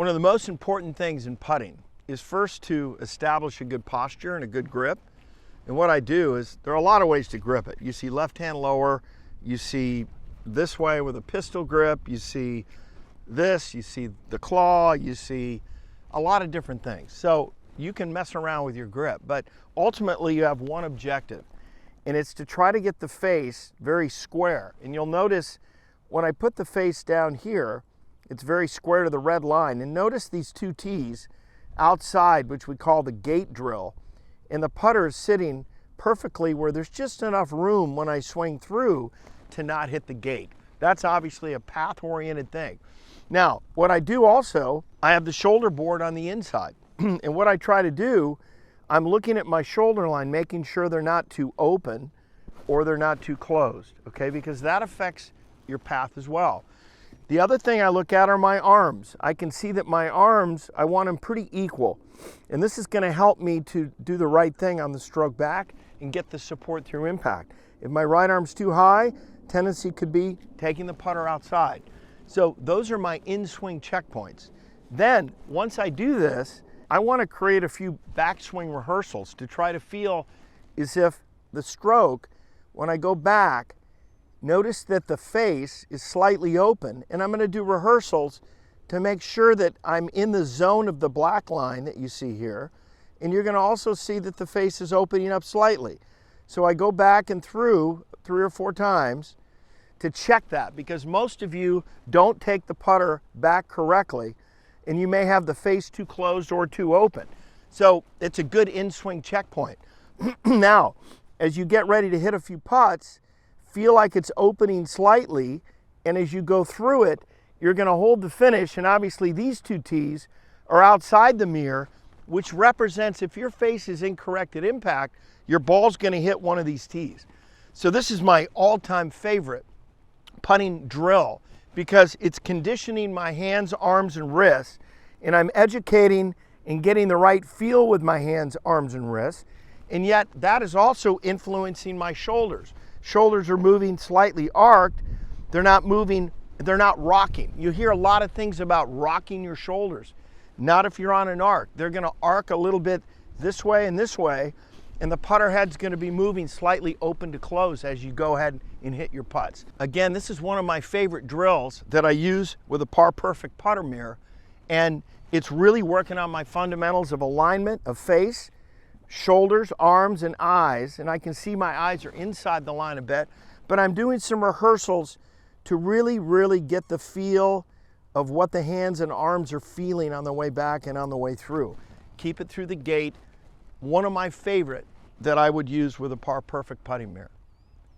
One of the most important things in putting is first to establish a good posture and a good grip. And what I do is, there are a lot of ways to grip it. You see left hand lower, you see this way with a pistol grip, you see this, you see the claw, you see a lot of different things. So you can mess around with your grip, but ultimately you have one objective, and it's to try to get the face very square. And you'll notice when I put the face down here, it's very square to the red line. And notice these two tees outside, which we call the gate drill, and the putter is sitting perfectly where there's just enough room when I swing through to not hit the gate. That's obviously a path-oriented thing. Now, what I do also, I have the shoulder board on the inside. And what I try to do, I'm looking at my shoulder line, making sure they're not too open or they're not too closed, okay? Because that affects your path as well. The other thing I look at are my arms. I can see that my arms, I want them pretty equal. And this is going to help me to do the right thing on the stroke back and get the support through impact. If my right arm's too high, tendency could be taking the putter outside. So those are my in-swing checkpoints. Then, once I do this, I want to create a few backswing rehearsals to try to feel as if the stroke, when I go back, notice that the face is slightly open, and I'm going to do rehearsals to make sure that I'm in the zone of the black line that you see here, and you're going to also see that the face is opening up slightly. So I go back and through 3 or 4 times to check that, because most of you don't take the putter back correctly, and you may have the face too closed or too open. So it's a good in-swing checkpoint. Now, as you get ready to hit a few putts, feel like it's opening slightly, and as you go through it, you're going to hold the finish, and obviously these two tees are outside the mirror, which represents if your face is incorrect at impact, your ball's going to hit one of these tees. So this is my all-time favorite putting drill, because it's conditioning my hands, arms, and wrists, and I'm educating and getting the right feel with my hands, arms, and wrists, and yet that is also influencing my shoulders. Shoulders are moving slightly arced. They're not moving, they're not rocking. You hear a lot of things about rocking your shoulders. Not if you're on an arc. They're going to arc a little bit this way, and the putter head's going to be moving slightly open to close as you go ahead and hit your putts. Again, this is one of my favorite drills that I use with a Par Prefect Putting Mirror, and it's really working on my fundamentals of alignment of face, shoulders, arms, and eyes, and I can see my eyes are inside the line a bit, but I'm doing some rehearsals to really get the feel of what the hands and arms are feeling on the way back and on the way through. Keep it through the gate. One of my favorite that I would use with a Par Prefect Putting Mirror.